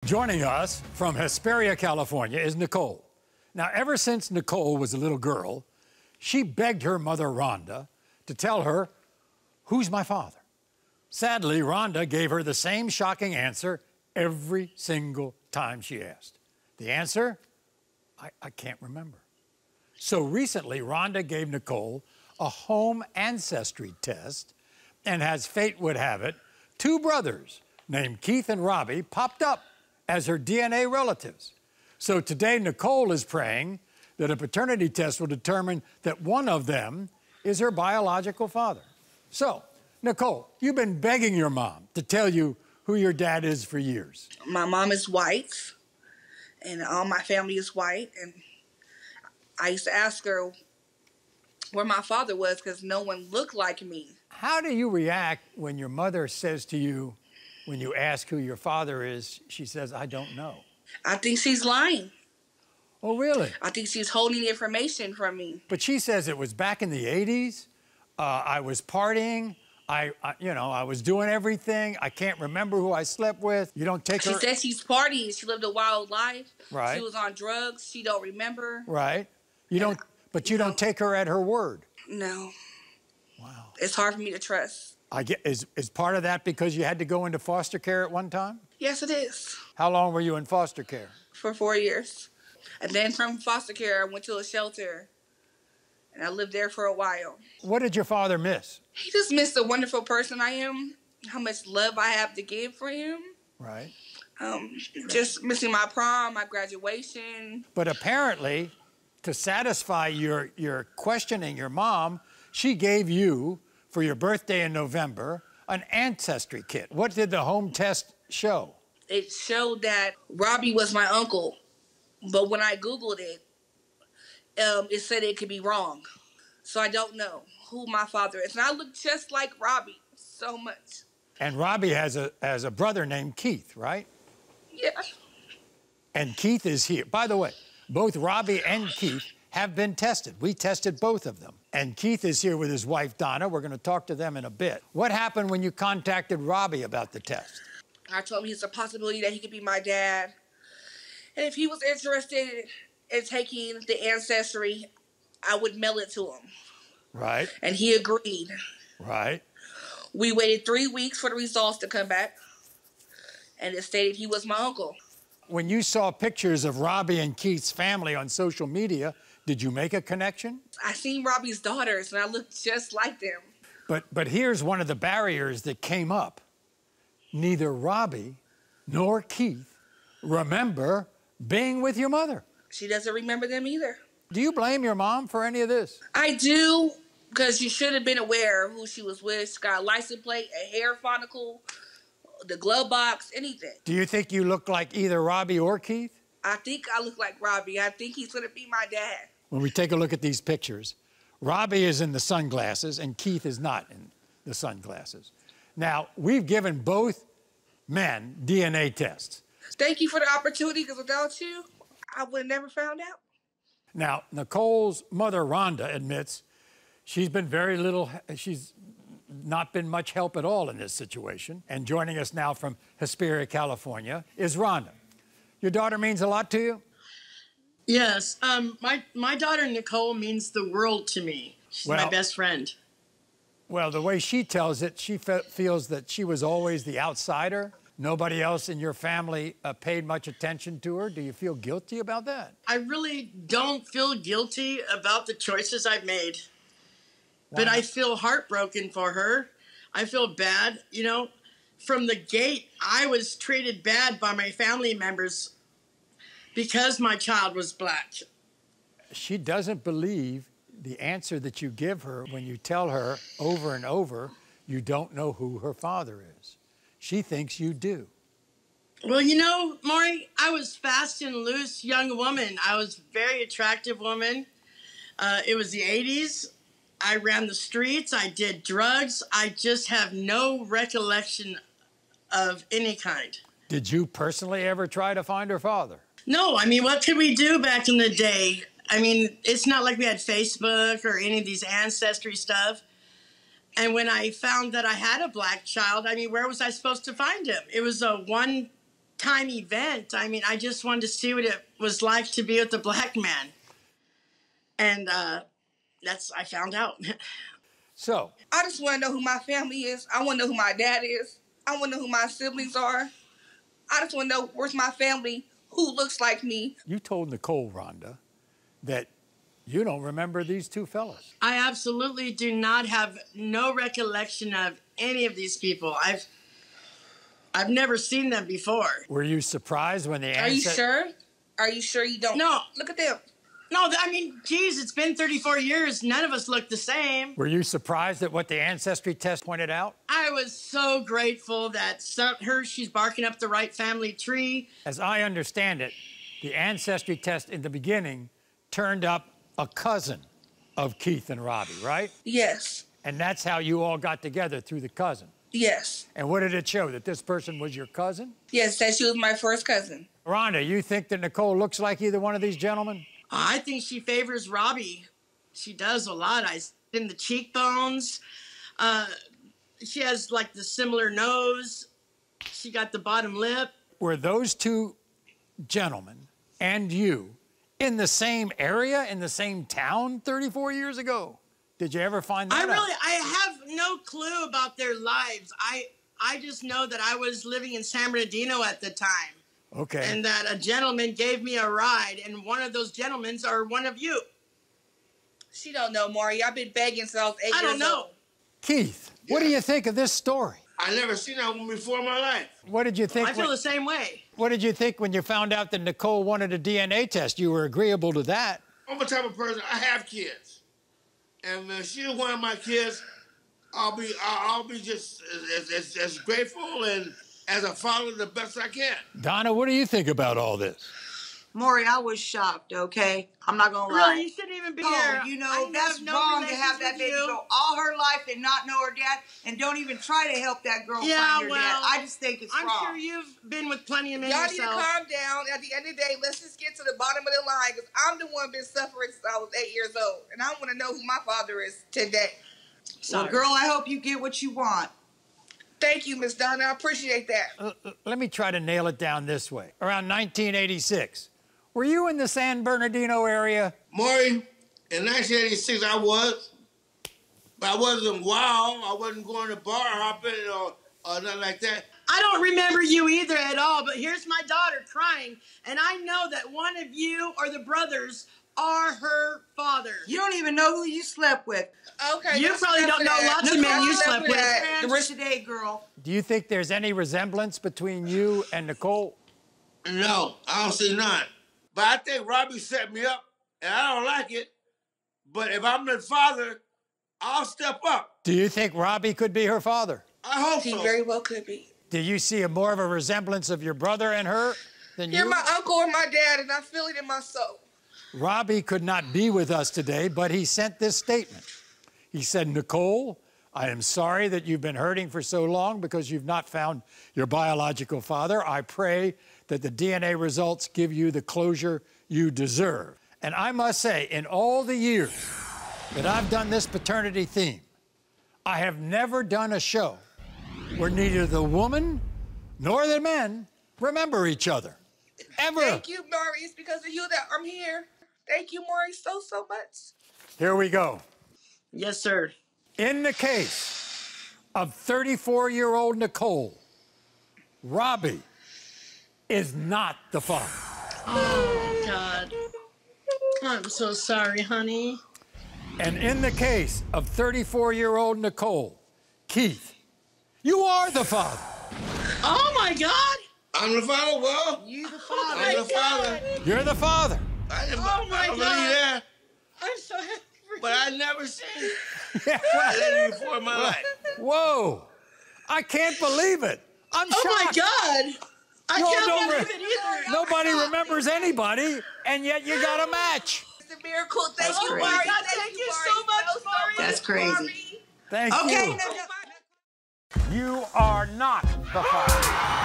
Joining us from Hesperia, California, is Nicole. Now, ever since Nicole was a little girl, she begged her mother, Rhonda, to tell her, "Who's my father?" Sadly, Rhonda gave her the same shocking answer every single time she asked. The answer? I can't remember. So recently, Rhonda gave Nicole a home ancestry test, and as fate would have it, two brothers named Keith and Robbie popped up as her DNA relatives. So today, Nicole is praying that a paternity test will determine that one of them is her biological father. So, Nicole, you've been begging your mom to tell you who your dad is for years. My mom is white, and all my family is white, and I used to ask her where my father was because no one looked like me. How do you react when your mother says to you, when you ask who your father is, she says, "I don't know"? I think she's lying. Oh, really? I think she's holding information from me. But she says it was back in the 80s. I was partying. I was doing everything. I can't remember who I slept with. You don't take her... She said she's partying. She lived a wild life. Right. She was on drugs. She don't remember. Right. You don't take her at her word. No. Wow. It's hard for me to trust. Is part of that because you had to go into foster care at one time? Yes, it is. How long were you in foster care? For 4 years. And then from foster care, I went to a shelter. And I lived there for a while. What did your father miss? He just missed the wonderful person I am. How much love I have to give for him. Right. Just missing my prom, my graduation. But apparently, to satisfy your questioning your mom, she gave you, for your birthday in November, an ancestry kit. What did the home test show? It showed that Robbie was my uncle. But when I Googled it, it said it could be wrong. So I don't know who my father is. And I look just like Robbie so much. And Robbie has a brother named Keith, right? Yeah. And Keith is here. By the way, both Robbie and Keith have been tested. We tested both of them. And Keith is here with his wife, Donna. We're going to talk to them in a bit. What happened when you contacted Robbie about the test? I told him it's a possibility that he could be my dad. And if he was interested in taking the ancestry, I would mail it to him. Right. And he agreed. Right. We waited 3 weeks for the results to come back, and it stated he was my uncle. When you saw pictures of Robbie and Keith's family on social media, did you make a connection? I seen Robbie's daughters, and I looked just like them. But here's one of the barriers that came up. Neither Robbie nor Keith remember being with your mother. She doesn't remember them either. Do you blame your mom for any of this? I do, because you should have been aware of who she was with. She got a license plate, a hair follicle, the glove box, anything. Do you think you look like either Robbie or Keith? I think I look like Robbie. I think he's going to be my dad. When we take a look at these pictures, Robbie is in the sunglasses and Keith is not in the sunglasses. Now, we've given both men DNA tests. Thank you for the opportunity, because without you, I would have never found out. Now, Nicole's mother, Rhonda, admits she's not been much help at all in this situation. And joining us now from Hesperia, California, is Rhonda. Your daughter means a lot to you? Yes. My daughter, Nicole, means the world to me. She's my best friend. Well, the way she tells it, she feels that she was always the outsider. Nobody else in your family paid much attention to her. Do you feel guilty about that? I really don't feel guilty about the choices I've made. Why? But I feel heartbroken for her. I feel bad. You know, from the gate, I was treated bad by my family members because my child was black. She doesn't believe the answer that you give her when you tell her over and over you don't know who her father is. She thinks you do. Well, you know, Maury, I was fast and loose young woman. I was a very attractive woman. It was the 80s. I ran the streets. I did drugs. I just have no recollection of any kind. Did you personally ever try to find her father? No, I mean, what could we do back in the day? I mean, it's not like we had Facebook or any of these ancestry stuff. And when I found that I had a black child, I mean, where was I supposed to find him? It was a one time event. I mean, I just wanted to see what it was like to be with a black man. And I found out. So, I just want to know who my family is. I want to know who my dad is. I want to know who my siblings are. I just want to know where's my family, who looks like me. you told Nicole, Rhonda, that you don't remember these two fellas. I absolutely do not have no recollection of any of these people. I've never seen them before. Were you surprised when the Are you sure? Are you sure you don't? No. Look at them. No, I mean, geez, it's been 34 years. None of us look the same. Were you surprised at what the ancestry test pointed out? I was so grateful that she's barking up the right family tree. As I understand it, the ancestry test in the beginning turned up a cousin of Keith and Robbie, right? Yes. And that's how you all got together, through the cousin. Yes. And what did it show, that this person was your cousin? Yes, that she was my first cousin. Rhonda, you think that Nicole looks like either one of these gentlemen? I think she favors Robbie. She does a lot. In the cheekbones. She has like the similar nose. She got the bottom lip. Were those two gentlemen and you in the same area, in the same town 34 years ago? Did you ever find that out? I have no clue about their lives. I just know that I was living in San Bernardino at the time. Okay. And that a gentleman gave me a ride, and one of those gentlemen are one of you. She don't know, Maury. I've been begging since I was 8 years old. I don't know. Keith, what do you think of this story? I never seen that one before in my life. What did you think? I feel the same way. What did you think when you found out that Nicole wanted a DNA test? You were agreeable to that. I'm the type of person, I have kids. And when she's one of my kids, I'll be just as grateful and as a father the best I can. Donna, what do you think about all this? Maury, I was shocked, okay? I'm not gonna lie. Really, you shouldn't even be No, here. you know, I that's have no wrong to have relations that with baby you. go all her life and not know her dad and don't even try to help that girl Yeah, find her well, dad. I just think it's I'm wrong. sure you've been with plenty of men Y'all need to yourself. calm down. At the end of the day, let's just get to the bottom of the line, because I'm the one been suffering since I was 8 years old. And I want to know who my father is today. Well, girl, I hope you get what you want. Thank you, Miss Donna. I appreciate that. Let me try to nail it down this way. Around 1986, were you in the San Bernardino area? Maury, in 1986 I was, but I wasn't wild. I wasn't going to bar hopping or nothing like that. I don't remember you either at all, but here's my daughter crying, and I know that one of you or the brothers are her father. You don't even know who you slept with. Okay. You probably don't know lots of men you slept with. The rest today, girl. Do you think there's any resemblance between you and Nicole? No, I don't see none. But I think Robbie set me up, and I don't like it. But if I'm the father, I'll step up. Do you think Robbie could be her father? I hope He so. very well could be. Do you see more of a resemblance of your brother and her than You're you? my uncle or my dad, and I feel it in my soul. Robbie could not be with us today, but he sent this statement. He said, Nicole, I am sorry that you've been hurting for so long because you've not found your biological father. I pray that the DNA results give you the closure you deserve. And I must say, in all the years that I've done this paternity theme, I have never done a show where neither the woman nor the men remember each other. Ever. Thank you, Maury. It's because of you that I'm here. Thank you, Maury, so much. Here we go. Yes, sir. In the case of 34-year-old Nicole, Robbie is not the father. Oh, God. I'm so sorry, honey. And in the case of 34-year-old Nicole, Keith, you are the father. Oh, my God. I'm the father, well. You the father. I'm the father. You're the father. I Oh, my I believe God. that. I'm so happy for But I never seen Yeah, that before in my life. whoa. I can't believe it. I'm Oh, my shocked. God. I Y'all can't don't believe it either. Nobody remembers anybody, and yet you got a match. It's a miracle. Thank That's you, great. Maury. Oh, my God, thank you so much, Maury. That's crazy. Maury. Thank Okay, you. now, You are not the father.